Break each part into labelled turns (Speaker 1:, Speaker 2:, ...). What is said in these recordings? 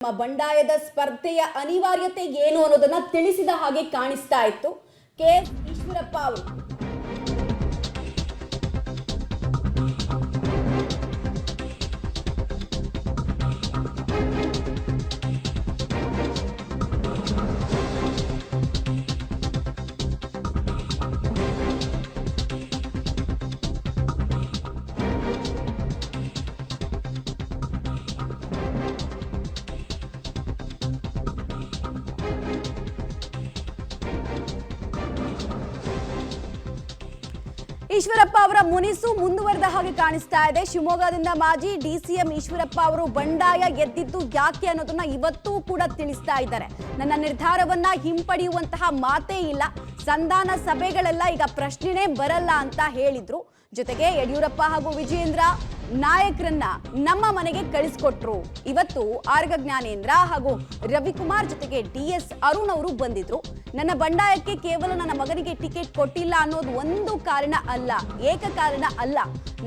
Speaker 1: ಬಂಡಾಯದ ಸ್ಪರ್ಧೆಯ ಅನಿವಾರ್ಯತೆ ಏನು ಅನ್ನೋದನ್ನ ತಿಳಿಸಿದ ಹಾಗೆ ಕಾಣಿಸ್ತಾ ಇತ್ತು ಕೆ ಈಶ್ವರಪ್ಪ ಅವರು. ಈಶ್ವರಪ್ಪ ಅವರ ಮುನಿಸು ಮುಂದುವರೆದ ಹಾಗೆ ಕಾಣಿಸ್ತಾ ಇದೆ. ಶಿವಮೊಗ್ಗದಿಂದ ಮಾಜಿ ಡಿಸಿಎಂ ಈಶ್ವರಪ್ಪ ಅವರು ಬಂಡಾಯ ಎದ್ದಿದ್ದು ಯಾಕೆ ಅನ್ನೋದನ್ನ ಇವತ್ತೂ ಕೂಡ ತಿಳಿಸ್ತಾ ಇದ್ದಾರೆ. ನನ್ನ ನಿರ್ಧಾರವನ್ನ ಹಿಂಪಡೆಯುವಂತಹ ಮಾತೇ ಇಲ್ಲ, ಸಂಧಾನ ಸಭೆಗಳೆಲ್ಲ ಈಗ ಪ್ರಶ್ನೆನೇ ಬರಲ್ಲ ಅಂತ ಹೇಳಿದ್ರು. ಜೊತೆಗೆ ಯಡಿಯೂರಪ್ಪ ಹಾಗೂ ವಿಜಯೇಂದ್ರ ನಾಯಕರನ್ನ ನಮ್ಮ ಮನೆಗೆ ಕಳಿಸ್ಕೊಟ್ರು. ಇವತ್ತು ಆರ್ಗ ಜ್ಞಾನೇಂದ್ರ ಹಾಗೂ ರವಿಕುಮಾರ್ ಜೊತೆಗೆ ಡಿಎಸ್ ಅರುಣ್ ಅವರು ಬಂದಿದ್ರು. ನನ್ನ ಬಂಡಾಯಕ್ಕೆ ಕೇವಲ ನನ್ನ ಮಗನಿಗೆ ಟಿಕೆಟ್ ಕೊಟ್ಟಿಲ್ಲ ಅನ್ನೋದು ಒಂದು ಕಾರಣ ಅಲ್ಲ, ಏಕ ಕಾರಣ ಅಲ್ಲ.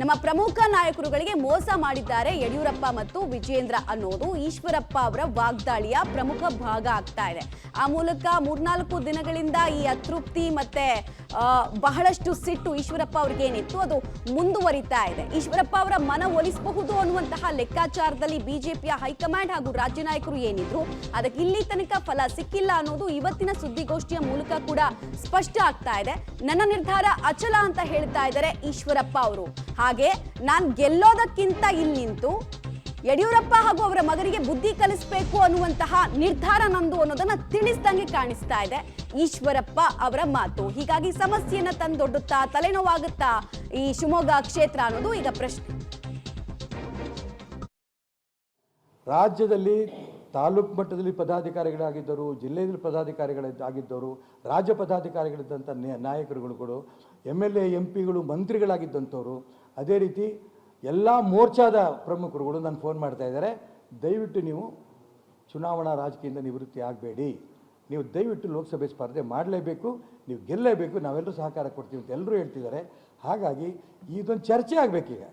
Speaker 1: ನಮ್ಮ ಪ್ರಮುಖ ನಾಯಕರುಗಳಿಗೆ ಮೋಸ ಮಾಡಿದ್ದಾರೆ ಯಡಿಯೂರಪ್ಪ ಮತ್ತು ವಿಜಯೇಂದ್ರ ಅನ್ನೋದು ಈಶ್ವರಪ್ಪ ಅವರ ವಾಗ್ದಾಳಿಯ ಪ್ರಮುಖ ಭಾಗ ಆಗ್ತಾ ಇದೆ. ಆ ಮೂಲಕ 3-4 ದಿನಗಳಿಂದ ಈ ಅತೃಪ್ತಿ ಮತ್ತೆ ಬಹಳಷ್ಟು ಸಿಟ್ಟು ಈಶ್ವರಪ್ಪ ಅವ್ರಿಗೆ ಏನಿತ್ತು ಅದು ಮುಂದುವರಿತಾ ಇದೆ. ಈಶ್ವರಪ್ಪ ಅವರ ಮನ ಒಲಿಸಬಹುದು ಅನ್ನುವಂತಹ ಲೆಕ್ಕಾಚಾರದಲ್ಲಿ ಬಿಜೆಪಿಯ ಹೈಕಮಾಂಡ್ ಹಾಗೂ ರಾಜ್ಯ ನಾಯಕರು ಏನಿದ್ರು ಅದಕ್ಕೆ ಇಲ್ಲಿ ತನಕ ಫಲ ಸಿಕ್ಕಿಲ್ಲ ಅನ್ನೋದು ಇವತ್ತಿನ ಸುದ್ದಿಗೋಷ್ಠಿಯ ಮೂಲಕ ಕೂಡ ಸ್ಪಷ್ಟ ಆಗ್ತಾ ಇದೆ. ನನ್ನ ನಿರ್ಧಾರ ಅಚಲ ಅಂತ ಹೇಳ್ತಾ ಇದ್ದಾರೆ ಈಶ್ವರಪ್ಪ ಅವರು. ಹಾಗೆ ನಾನ್ ಗೆಲ್ಲೋದಕ್ಕಿಂತ ಇಲ್ಲಿ ನಿಂತು ಯಡಿಯೂರಪ್ಪ ಹಾಗೂ ಅವರ ಮಗನಿಗೆ ಬುದ್ಧಿ ಕಲಿಸಬೇಕು ಅನ್ನುವಂತಹ ನಿರ್ಧಾರ ನಂದು ಅನ್ನೋದನ್ನ ತಿಳಿಸ್ದಂಗೆ ಕಾಣಿಸ್ತಾ ಇದೆ ಈಶ್ವರಪ್ಪ ಅವರ ಮಾತು. ಹೀಗಾಗಿ ಸಮಸ್ಯೆಯನ್ನ ತಂದೊಡ್ಡುತ್ತಾ, ತಲೆನೋವಾಗುತ್ತಾ ಈ ಶಿವಮೊಗ್ಗ ಕ್ಷೇತ್ರ ಅನ್ನೋದು ಈಗ ಪ್ರಶ್ನೆ.
Speaker 2: ರಾಜ್ಯದಲ್ಲಿ ತಾಲೂಕು ಮಟ್ಟದಲ್ಲಿ ಪದಾಧಿಕಾರಿಗಳಾಗಿದ್ದರು, ಜಿಲ್ಲೆಯಲ್ಲಿ ಪದಾಧಿಕಾರಿಗಳಾಗಿದ್ದವರು, ರಾಜ್ಯ ಪದಾಧಿಕಾರಿಗಳಿದ್ದಂಥ ನಾಯಕರುಗಳು, MLA MP ಗಳು ಮಂತ್ರಿಗಳಾಗಿದ್ದಂಥವ್ರು, ಅದೇ ರೀತಿ ಎಲ್ಲ ಮೋರ್ಚಾದ ಪ್ರಮುಖರುಗಳು ನಾನು ಫೋನ್ ಮಾಡ್ತಾ ಇದ್ದಾರೆ. ದಯವಿಟ್ಟು ನೀವು ಚುನಾವಣಾ ರಾಜಕೀಯದಿಂದ ನಿವೃತ್ತಿ ಆಗಬೇಡಿ, ನೀವು ದಯವಿಟ್ಟು ಲೋಕಸಭೆ ಸ್ಪರ್ಧೆ ಮಾಡಲೇಬೇಕು, ನೀವು ಗೆಲ್ಲಲೇಬೇಕು, ನಾವೆಲ್ಲರೂ ಸಹಕಾರ ಕೊಡ್ತೀವಿ ಅಂತ ಎಲ್ಲರೂ ಹೇಳ್ತಿದ್ದಾರೆ. ಹಾಗಾಗಿ ಇದೊಂದು ಚರ್ಚೆ ಆಗಬೇಕೀಗ.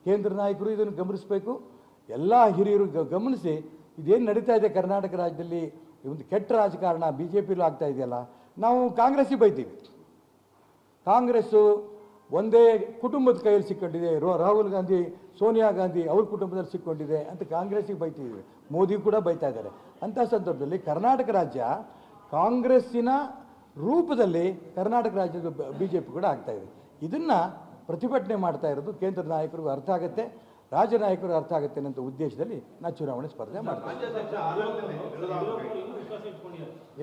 Speaker 2: ಕೇಂದ್ರ ನಾಯಕರು ಇದನ್ನು ಗಮನಿಸಬೇಕು, ಎಲ್ಲ ಹಿರಿಯರು ಗಮನಿಸಿ ಇದೇನು ನಡೀತಾ ಇದೆ ಕರ್ನಾಟಕ ರಾಜ್ಯದಲ್ಲಿ ಒಂದು ಕೆಟ್ಟ ರಾಜಕಾರಣ BJPಲೂ ಆಗ್ತಾ ಇದೆಯಲ್ಲ. ನಾವು ಕಾಂಗ್ರೆಸ್ಸಿಗೆ ಬೈತೀವಿ, ಕಾಂಗ್ರೆಸ್ಸು ಒಂದೇ ಕುಟುಂಬದ ಕೈಯಲ್ಲಿ ಸಿಕ್ಕೊಂಡಿದೆ, ರಾಹುಲ್ ಗಾಂಧಿ, ಸೋನಿಯಾ ಗಾಂಧಿ ಅವ್ರ ಕುಟುಂಬದಲ್ಲಿ ಸಿಕ್ಕೊಂಡಿದೆ ಅಂತ ಕಾಂಗ್ರೆಸ್ಸಿಗೆ ಬೈತಿದ್ದೀವಿ, ಮೋದಿ ಕೂಡ ಬೈತಾ ಇದ್ದಾರೆ. ಅಂಥ ಸಂದರ್ಭದಲ್ಲಿ ಕರ್ನಾಟಕ ರಾಜ್ಯ ಕಾಂಗ್ರೆಸ್ಸಿನ ರೂಪದಲ್ಲಿ ಕರ್ನಾಟಕ ರಾಜ್ಯದ BJP ಕೂಡ ಆಗ್ತಾ ಇದೆ. ಇದನ್ನು ಪ್ರತಿಭಟನೆ ಮಾಡ್ತಾ ಇರೋದು ಕೇಂದ್ರ ನಾಯಕರಿಗೂ ಅರ್ಥ ಆಗುತ್ತೆ, ರಾಜ್ಯ ನಾಯಕರು ಅರ್ಥ ಆಗುತ್ತೆ ಅನ್ನೋ ಉದ್ದೇಶದಲ್ಲಿ ನಾನು ಚುನಾವಣೆ ಸ್ಪರ್ಧೆ ಮಾಡ್ತೀನಿ.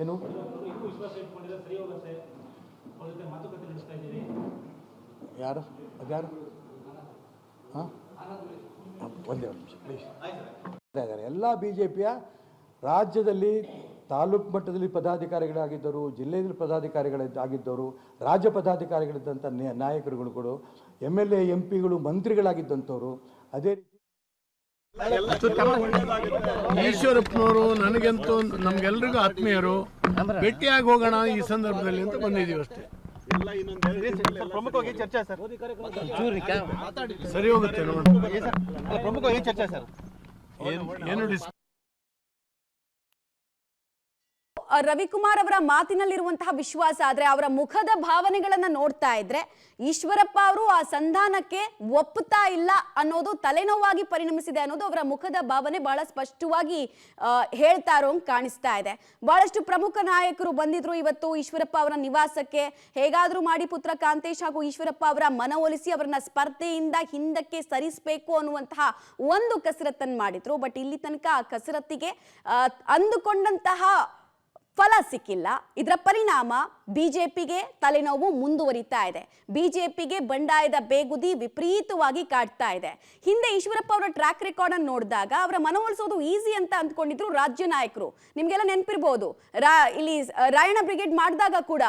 Speaker 2: ಏನು ಯಾರು ಅದ್ಯಾರು? ಹಾಂ, ಒಂದೇ ಒಂದು ನಿಮಿಷ ಪ್ಲೀಸ್. ಎಲ್ಲ BJPಯ ರಾಜ್ಯದಲ್ಲಿ ತಾಲೂಕು ಮಟ್ಟದಲ್ಲಿ ಪದಾಧಿಕಾರಿಗಳಾಗಿದ್ದರು, ಜಿಲ್ಲೆಯಲ್ಲಿ ಪದಾಧಿಕಾರಿಗಳಾಗಿದ್ದವರು, ರಾಜ್ಯ ಪದಾಧಿಕಾರಿಗಳಿದ್ದಂಥ ನಾಯಕರುಗಳು, MLA MP ಗಳು ಮಂತ್ರಿಗಳಾಗಿದ್ದಂಥವ್ರು, ಅದೇ ರೀತಿ
Speaker 3: ಈಶ್ವರಪ್ಪನವರು ನನಗಂತೂ ನಮ್ಗೆಲ್ರಿಗೂ ಆತ್ಮೀಯರು, ಭೇಟಿಯಾಗಿ ಹೋಗೋಣ ಈ ಸಂದರ್ಭದಲ್ಲಿ ಅಂತ ಬಂದಿದ್ದೀವಿ ಅಷ್ಟೇ.
Speaker 4: ಪ್ರಮುಖವಾಗಿ ಚರ್ಚೆ ಸರ್,
Speaker 3: ಸರಿ ಹೋಗುತ್ತೆ ನೋಡಿ.
Speaker 4: ಪ್ರಮುಖವಾಗಿ ಚರ್ಚೆ ಸರ್,
Speaker 3: ಏನು
Speaker 1: ರವಿಕುಮಾರ್ ಅವರ ಮಾತಿನಲ್ಲಿರುವಂತಹ ವಿಶ್ವಾಸ ಆದ್ರೆ ಅವರ ಮುಖದ ಭಾವನೆಗಳನ್ನ ನೋಡ್ತಾ ಇದ್ರೆ ಈಶ್ವರಪ್ಪ ಅವರು ಆ ಸಂಧಾನಕ್ಕೆ ಒಪ್ಪುತ್ತಾ ಇಲ್ಲ ಅನ್ನೋದು ತಲೆನೋವಾಗಿ ಪರಿಣಮಿಸಿದೆ ಅನ್ನೋದು ಅವರ ಮುಖದ ಭಾವನೆ ಬಹಳ ಸ್ಪಷ್ಟವಾಗಿ ಹೇಳ್ತಾ ಇರೋಂಗೆ ಕಾಣಿಸ್ತಾ ಇದೆ. ಬಹಳಷ್ಟು ಪ್ರಮುಖ ನಾಯಕರು ಬಂದಿದ್ರು ಇವತ್ತು ಈಶ್ವರಪ್ಪ ಅವರ ನಿವಾಸಕ್ಕೆ. ಹೇಗಾದ್ರೂ ಮಾಡಿ ಪುತ್ರ ಕಾಂತೇಶ್ ಹಾಗೂ ಈಶ್ವರಪ್ಪ ಅವರ ಮನವೊಲಿಸಿ ಅವರನ್ನ ಸ್ಪರ್ಧೆಯಿಂದ ಹಿಂದಕ್ಕೆ ಸರಿಸಬೇಕು ಅನ್ನುವಂತಹ ಒಂದು ಕಸರತ್ತನ್ನು ಮಾಡಿದ್ರು. ಬಟ್ ಇಲ್ಲಿ ತನಕ ಆ ಕಸರತ್ತಿಗೆ ಅಂದುಕೊಂಡಂತಹ ಫಲ ಸಿಕ್ಕಿಲ್ಲ. ಇದರ ಪರಿಣಾಮ ಬಿಜೆಪಿಗೆ ತಲೆನೋವು ಮುಂದುವರಿತಾ ಇದೆ. ಬಿಜೆಪಿಗೆ ಬಂಡಾಯದ ಬೇಗುದಿ ವಿಪರೀತವಾಗಿ ಕಾಡ್ತಾ ಇದೆ. ಹಿಂದೆ ಈಶ್ವರಪ್ಪ ಅವರ ಟ್ರ್ಯಾಕ್ ರೆಕಾರ್ಡ್ ಅನ್ನು ನೋಡಿದಾಗ ಅವರ ಮನವೊಲಿಸೋದು ಈಸಿ ಅಂತ ಅಂದ್ಕೊಂಡಿದ್ರು ರಾಜ್ಯ ನಾಯಕರು. ನಿಮ್ಗೆಲ್ಲ ನೆನಪಿರ್ಬೋದು, ಇಲ್ಲಿ ರಾಯಣ್ಣ ಬ್ರಿಗೇಡ್ ಮಾಡಿದಾಗ ಕೂಡ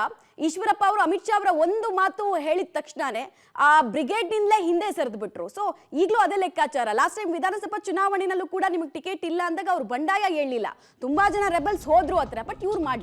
Speaker 1: ಈಶ್ವರಪ್ಪ ಅವರು ಅಮಿತ್ ಶಾ ಅವರ ಒಂದು ಮಾತು ಹೇಳಿದ ತಕ್ಷಣನೇ ಆ ಬ್ರಿಗೇಡ್ನಿಂದಲೇ ಹಿಂದೆ ಸರಿದು ಬಿಟ್ರು. ಸೊ ಈಗಲೂ ಅದೇ ಲೆಕ್ಕಾಚಾರ. ಲಾಸ್ಟ್ ಟೈಮ್ ವಿಧಾನಸಭಾ ಚುನಾವಣೆಯಲ್ಲೂ ಕೂಡ ನಿಮಗೆ ಟಿಕೆಟ್ ಇಲ್ಲ ಅಂದಾಗ ಅವ್ರು ಬಂಡಾಯ ಹೇಳಲಿಲ್ಲ, ತುಂಬಾ ಜನ ರೆಬಲ್ಸ್ ಹೋದ್ರು ಹತ್ರ, ಬಟ್ ಇವ್ರು